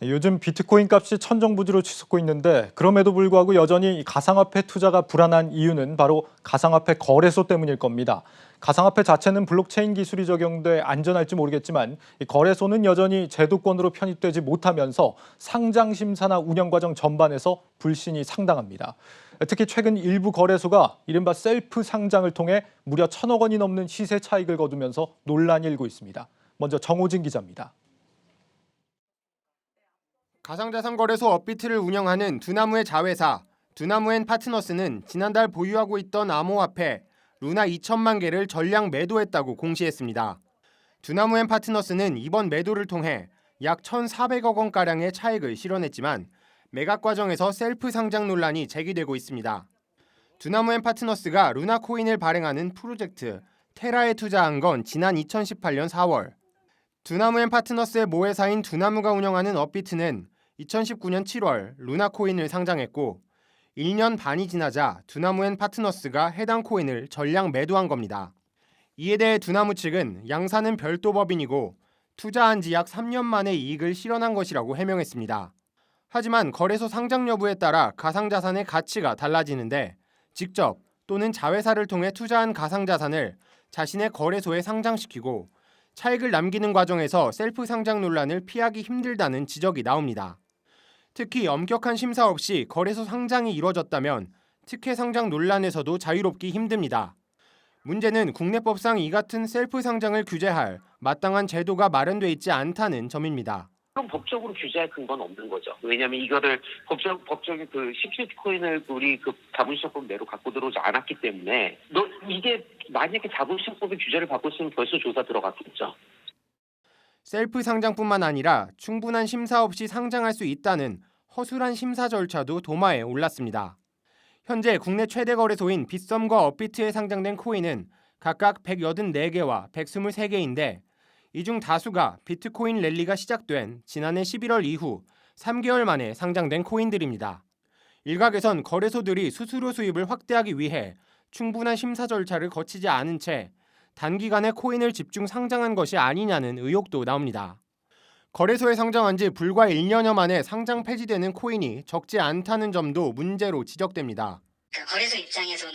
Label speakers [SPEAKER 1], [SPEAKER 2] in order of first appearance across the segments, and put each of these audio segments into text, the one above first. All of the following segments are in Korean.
[SPEAKER 1] 요즘 비트코인 값이 천정부지로 치솟고 있는데 그럼에도 불구하고 여전히 가상화폐 투자가 불안한 이유는 바로 가상화폐 거래소 때문일 겁니다. 가상화폐 자체는 블록체인 기술이 적용돼 안전할지 모르겠지만 이 거래소는 여전히 제도권으로 편입되지 못하면서 상장 심사나 운영 과정 전반에서 불신이 상당합니다. 특히 최근 일부 거래소가 이른바 셀프 상장을 통해 무려 1,000억 원이 넘는 시세 차익을 거두면서 논란이 일고 있습니다. 먼저 정호진 기자입니다.
[SPEAKER 2] 가상자산 거래소 업비트를 운영하는 두나무의 자회사 두나무앤파트너스는 지난달 보유하고 있던 암호화폐 루나 2천만 개를 전량 매도했다고 공시했습니다. 두나무앤파트너스는 이번 매도를 통해 약 1,400억 원가량의 차익을 실현했지만 매각 과정에서 셀프 상장 논란이 제기되고 있습니다. 두나무앤파트너스가 루나 코인을 발행하는 프로젝트 테라에 투자한 건 지난 2018년 4월. 두나무앤파트너스의 모회사인 두나무가 운영하는 업비트는 2019년 7월 루나 코인을 상장했고 1년 반이 지나자 두나무앤파트너스가 해당 코인을 전량 매도한 겁니다. 이에 대해 두나무 측은 양사는 별도 법인이고 투자한 지 약 3년 만에 이익을 실현한 것이라고 해명했습니다. 하지만 거래소 상장 여부에 따라 가상자산의 가치가 달라지는데 직접 또는 자회사를 통해 투자한 가상자산을 자신의 거래소에 상장시키고 차익을 남기는 과정에서 셀프 상장 논란을 피하기 힘들다는 지적이 나옵니다. 특히 엄격한 심사 없이 거래소 상장이 이뤄졌다면 특혜 상장 논란에서도 자유롭기 힘듭니다. 문제는 국내법상 이 같은 셀프 상장을 규제할 마땅한 제도가 마련돼 있지 않다는 점입니다.
[SPEAKER 3] 그럼 법적으로 규제할 근거는 없는 거죠. 왜냐하면 이거를 법적인 그 시큐리티코인을 우리 그 자본시장법 내로 갖고 들어오지 않았기 때문에 이게 만약에 자본시장법의 규제를 받고 있으면 벌써 조사 들어갔겠죠.
[SPEAKER 2] 셀프 상장뿐만 아니라 충분한 심사 없이 상장할 수 있다는 허술한 심사 절차도 도마에 올랐습니다. 현재 국내 최대 거래소인 빗썸과 업비트에 상장된 코인은 각각 184개와 123개인데 이 중 다수가 비트코인 랠리가 시작된 지난해 11월 이후 3개월 만에 상장된 코인들입니다. 일각에선 거래소들이 수수료 수입을 확대하기 위해 충분한 심사 절차를 거치지 않은 채 단기간에 코인을 집중 상장한 것이 아니냐는 의혹도 나옵니다. 거래소에 상장한 지 불과 1년여 만에 상장 폐지되는 코인이 적지 않다는 점도 문제로 지적됩니다.
[SPEAKER 4] 거래소 입장에서는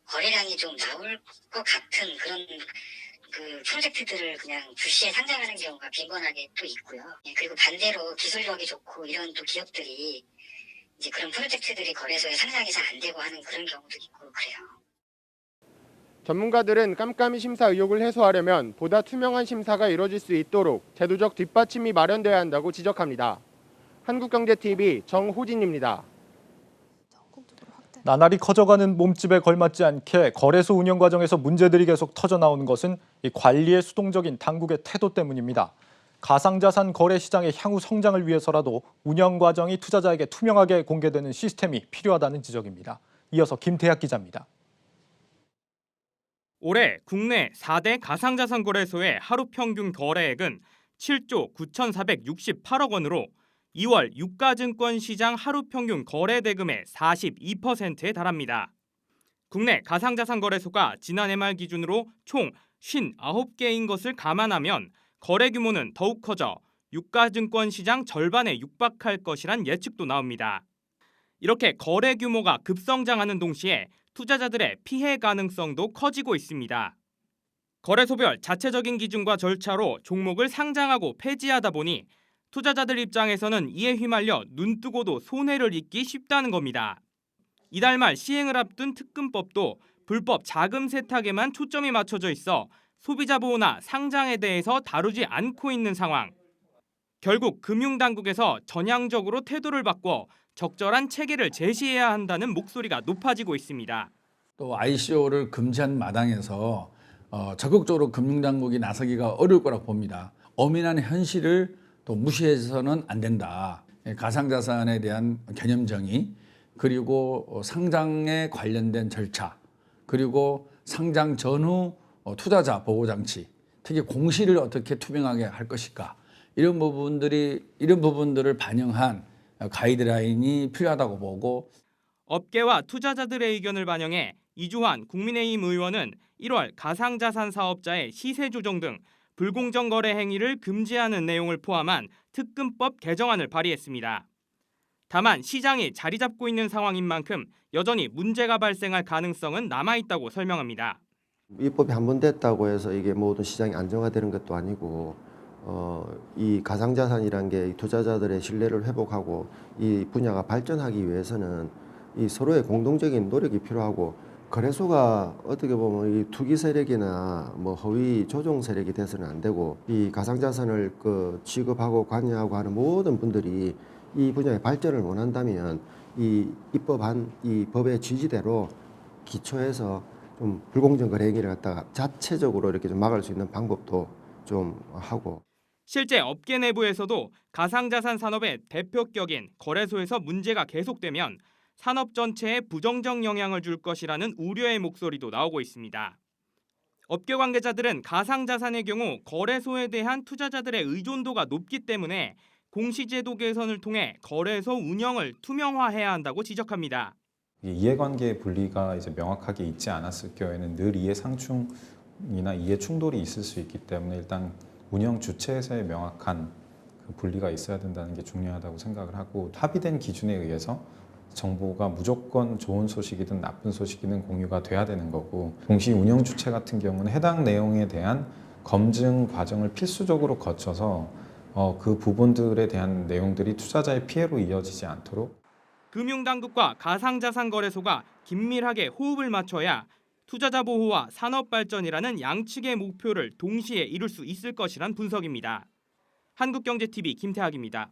[SPEAKER 4] 거래량이 좀 나올 것 같은 그런 프로젝트들을 그냥 불시에 상장하는 경우가 빈번하게 또 있고요. 그리고 반대로 기술력이 좋고 이런 또 기업들이 이제 그런 프로젝트들이 거래소에 상장이 잘 안 되고 하는 그런 경우도 있고 그래요.
[SPEAKER 2] 전문가들은 깜깜이 심사 의혹을 해소하려면 보다 투명한 심사가 이뤄질 수 있도록 제도적 뒷받침이 마련돼야 한다고 지적합니다. 한국경제TV 정호진입니다.
[SPEAKER 1] 나날이 커져가는 몸집에 걸맞지 않게 거래소 운영 과정에서 문제들이 계속 터져나오는 것은 이 관리의 수동적인 당국의 태도 때문입니다. 가상자산 거래 시장의 향후 성장을 위해서라도 운영 과정이 투자자에게 투명하게 공개되는 시스템이 필요하다는 지적입니다. 이어서 김태학 기자입니다.
[SPEAKER 5] 올해 국내 4대 가상자산 거래소의 하루 평균 거래액은 7조 9,468억 원으로 2월 유가증권 시장 하루 평균 거래 대금의 42%에 달합니다. 국내 가상자산 거래소가 지난해 말 기준으로 총 59개인 것을 감안하면 거래 규모는 더욱 커져 유가증권 시장 절반에 육박할 것이란 예측도 나옵니다. 이렇게 거래 규모가 급성장하는 동시에 투자자들의 피해 가능성도 커지고 있습니다. 거래소별 자체적인 기준과 절차로 종목을 상장하고 폐지하다 보니 투자자들 입장에서는 이에 휘말려 눈뜨고도 손해를 입기 쉽다는 겁니다. 이달 말 시행을 앞둔 특금법도 불법 자금 세탁에만 초점이 맞춰져 있어 소비자 보호나 상장에 대해서 다루지 않고 있는 상황. 결국 금융당국에서 전향적으로 태도를 바꿔 적절한 체계를 제시해야 한다는 목소리가 높아지고 있습니다.
[SPEAKER 6] 또 ICO를 금지한 마당에서 적극적으로 금융당국이 나서기가 어려울 거라고 봅니다. 엄연한 현실을 또 무시해서는 안 된다. 가상자산에 대한 개념 정의, 그리고 상장에 관련된 절차, 그리고 상장 전후 투자자 보호장치, 특히 공시를 어떻게 투명하게 할 것인가, 이런 부분들을 반영한 가이드라인이 필요하다고 보고,
[SPEAKER 5] 업계와 투자자들의 의견을 반영해 이주환 국민의힘 의원은 1월 가상자산 사업자의 시세 조정 등 불공정 거래 행위를 금지하는 내용을 포함한 특금법 개정안을 발의했습니다. 다만 시장이 자리 잡고 있는 상황인 만큼 여전히 문제가 발생할 가능성은 남아있다고 설명합니다.
[SPEAKER 7] 입법이 한 번 됐다고 해서 이게 모든 시장이 안정화되는 것도 아니고 이 가상자산이란 게 투자자들의 신뢰를 회복하고 이 분야가 발전하기 위해서는 이 서로의 공동적인 노력이 필요하고 거래소가 어떻게 보면 이 투기 세력이나 뭐 허위 조종 세력이 돼서는 안 되고 이 가상자산을 취급하고 관여하고 하는 모든 분들이 이 분야의 발전을 원한다면 이 입법한 이 법의 취지대로 기초해서 좀 불공정 거래 행위를 갖다가 자체적으로 이렇게 좀 막을 수 있는 방법도 좀 하고.
[SPEAKER 5] 실제 업계 내부에서도 가상자산 산업의 대표격인 거래소에서 문제가 계속되면 산업 전체에 부정적 영향을 줄 것이라는 우려의 목소리도 나오고 있습니다. 업계 관계자들은 가상자산의 경우 거래소에 대한 투자자들의 의존도가 높기 때문에 공시제도 개선을 통해 거래소 운영을 투명화해야 한다고 지적합니다.
[SPEAKER 8] 이해관계의 분리가 이제 명확하게 있지 않았을 경우에는 늘 이해 상충이나 이해 충돌이 있을 수 있기 때문에 일단 운영 주체에서의 명확한 그 분리가 있어야 된다는 게 중요하다고 생각을 하고 합의된 기준에 의해서 정보가 무조건 좋은 소식이든 나쁜 소식이든 공유가 돼야 되는 거고 공시 운영 주체 같은 경우는 해당 내용에 대한 검증 과정을 필수적으로 거쳐서 그 부분들에 대한 내용들이 투자자의 피해로 이어지지 않도록
[SPEAKER 5] 금융당국과 가상자산 거래소가 긴밀하게 호흡을 맞춰야 투자자 보호와 산업 발전이라는 양측의 목표를 동시에 이룰 수 있을 것이란 분석입니다. 한국경제TV 김태학입니다.